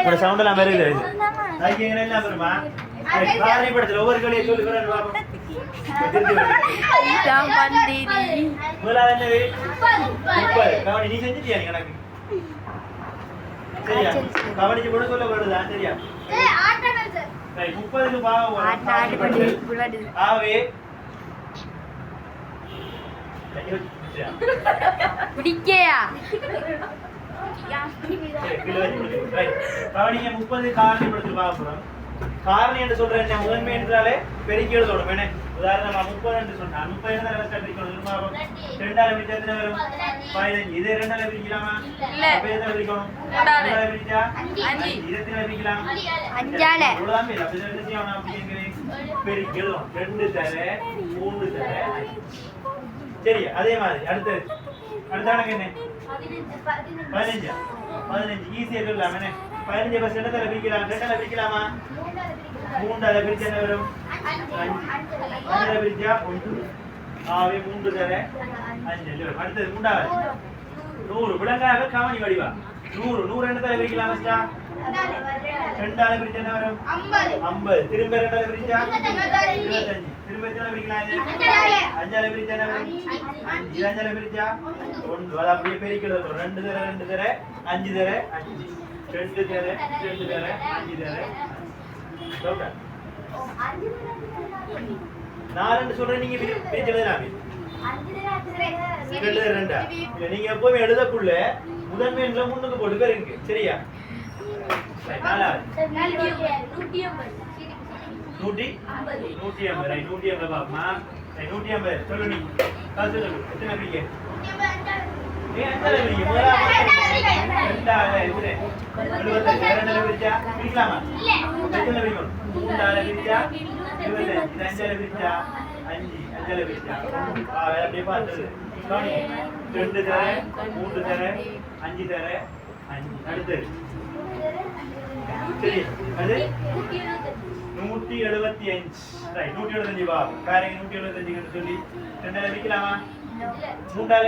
ஒரு சவுண்ட் எல்லாம் வருது அதுக்கு என்ன வருமா காரணி படத்துல ஒவ்வொரு கடையை சொல்லி முதலாவது என்னது 30 கவனி நீ செஞ்சுட்டியா நீ கணக்கு சரியா கவனிச்சு கூட சொல்ல வருதா சரியா 30க்கு பாவம் ஆவே பிடிக்கையா கவனிங்க 30 காரணி படத்துல பார்க்கிறோம் காரணி என்று சொல்ற என்ன முதன்மை என்றாலே பெருக்கி எழுதணும் என்ன உதாரணமா 30 என்று சொன்னா 30 என்ன ரெஸ்ட் பிரிக்கணும் பாப்போம் ரெண்டால பிரிச்சா எத்தனை வரும் 15 இதே ரெண்டால பிரிக்கலாமா இல்ல அப்ப எத்தனை பிரிக்கணும் ரெண்டால பிரிச்சா 5 இதே எத்தனை பிரிக்கலாம் 5ஆல இவ்வளவுதான் இல்ல அப்ப என்ன செய்யணும் அப்படிங்கறே பெருக்கி எழுதணும் 2 தர 3 தர சரி அதே மாதிரி அடுத்து கணக்கு என்ன 15 ஈஸியா சொல்லலாம் என்ன 15 பஸ் என்ன தர பிரிக்கலாம் ரெண்டால பிரிக்கலாமா 3ஆல பிரிச்சா என்ன வரும் 5 5ஆல பிரிச்சா 1 ஆவே 3 தர 5 இல்ல அடுத்து 3ஆவது 100 விலங்காக காமணி வடிவா 100 என்ன தர பிரிக்கலாம் மஸ்டா 2ஆல பிரிச்சா என்ன வரும் 50 திரும்ப 2ஆல பிரிச்சா 25 திரும்ப எத்தனை பிரிக்கலாம் 5ஆல பிரிச்சா என்ன வரும் 5 5ஆல பிரிச்சா 1 அது அப்படியே பெருக்கிடுறோம் 2 தர 5 தர 5 2 தர 2 தர 5 தர ஓகே 4 சொல்றேன் நீங்க பிரிச்சு எழுதலாமே 2 2 இல்ல நீங்க எப்பவுமே எழுதக்குள்ள முதன்மை எண்ல முன்னுக்கு போட்டு பேருங்க சரியா 150 பாப்பமா 150 சொல்லு நீ காசு சொல்லு எத்தனை பிரிக்க ஏன் எத்தனை பிரிக்க முதல்ல இதுல 72 பிரிச்சா பிரிக்கலாமா இல்ல எத்தனை பிரிக்கணும் 3ஆல பிரிச்சா 25 5ஆல பிரிச்சா 5 5ஆல பிரிச்சா அப்படியே பார்த்து 2 தர 3 தர 5 தர 5 அடுத்து சரி அது 175 ரைட் 175 வா காரங்க 175 ன்னு சொல்லி 2ஆல பிரிக்கலாமா 3ஆல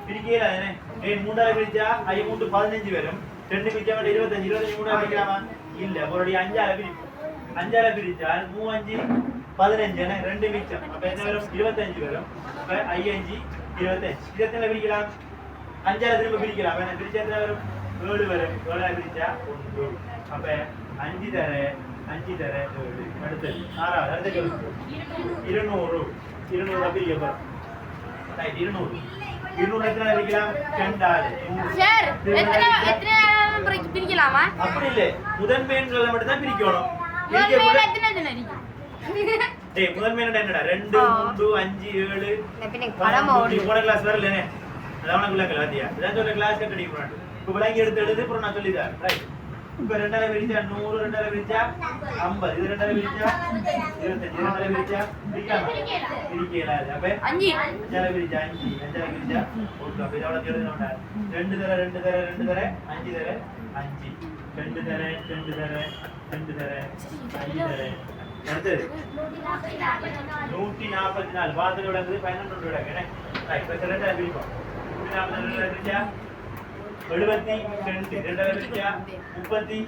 பிரிக்கல தானே ஏன் 3ஆல பிரிச்சா ஐ 3 15 வரும் 2 பிரிச்சா 25 3ஆல பிரிக்கலாமா இல்ல ஒருடி 5ஆல பிரிப்போம் 5ஆல பிரிச்சா 3 5 15 என்ன 2 மிச்சம் அப்ப என்ன வரும் 25 வரும் அப்ப I 5 25 இத எத்தனை பிரிக்கலாம் 5ஆல திரும்ப பிரிக்கலாம் என்ன பிரிச்சா எத்தனை வரும் 7 வரும் 7ஆல பிரிச்சா 1 அப்ப 5 தர 7 அடுத்து 6ஆவது அடுத்து 200 அப்படி போறோம் ரைட் 200 எத்தனை பிரிக்கலாம் 2ஆல சார் எத்தனை பிரிக்கலாமா அப்படி இல்ல முதன்மை எண்களை மட்டும் தான் பிரிக்கணும் முதன்மை என்னடா 2 3 5 7 போன கிளாஸ் வரலனே அதான் உனக்கு வாத்தியா இதான் சொல்ற கிளாஸ் கட் அடிக்க போறாங்க இப்ப விளங்கி எடுத்து எழுது அப்புறம் நான் சொல்லி தரேன் ரைட் இப்ப 2ஆல பிரிச்சா 100 2ஆல பிரிச்சா 50 இது 2ஆல பிரிச்சா 25 2ஆல பிரிச்சா பிரிக்கல அப்ப 5 2ஆல பிரிச்சா 5 5ஆல பிரிச்சா 1 அப்ப இதோட எழுதணும்டா 2 தர 2 தர 2 தர 5 தர 5 2 தர 2 தர 2 தர 5 தர அடுத்து 144 பாத்துல விளங்குது 11 விளங்குது ரைட் இப்ப 2ஆல பிரிப்போம் 144 பிரிச்சா 72 2ஆல பிரிச்சா 36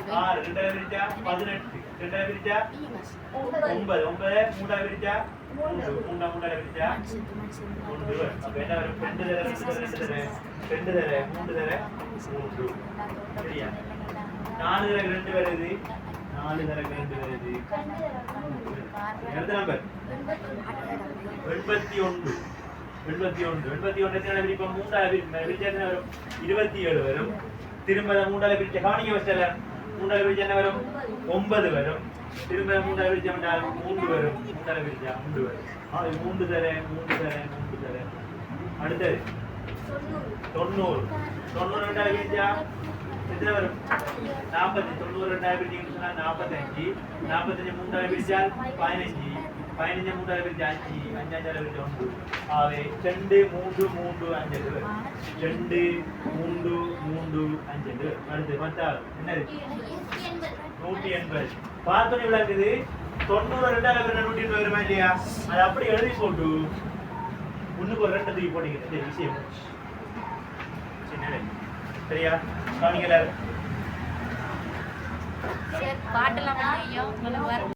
2ஆல பிரிச்சா 18 2ஆல பிரிச்சா 9 3ஆல பிரிச்சா 3 3ஆல பிரிச்சா 1 அப்ப என்ன வரும் 2 தர 2 தர 3 தர 3 சரியா 4 தர 2 வருது 4 தர 2 வருது அடுத்த நம்பர் 81 எத்தனை பிரிப்போம் 3ஆல பிரிச்சா என்ன வரும் 27 வரும் திரும்ப 3ஆல பிரிச்சா கவனிக்க வச்சல 3ஆல பிரிச்சா என்ன வரும் 9 வரும் திரும்ப 3ஆல பிரிச்சா 3 வரும் 3ஆல பிரிச்சா 3 வரும் 3 தர 3 தர 3 தர அடுத்து 90 2ஆல பிரிச்சா எத்தனை வரும் 40 90 2ஆல பிரிச்சீங்கன்னு சொன்னா 45 3ஆல பிரிச்சா 15 3ஆல பிரிச்சா 5 5ஆல பிரிச்சா 1 ஆவே 2 3 3 5 2 3 3 5 அடுத்து மத்த என்னது 180 பார்த்தோனே விளக்குது 90 2ஆல பிரிச்சா 180 வருமா இல்லையா அது அப்படியே எழுதி போட்டு ஒண்ணுக்கு ஒரு 2 தூக்கி போட்டீங்க இந்த விஷயம் சரியா கவனிங்க எல்லாரும் சரி பாட்டெல்லாம் முடியும் உங்களுக்கு வரும்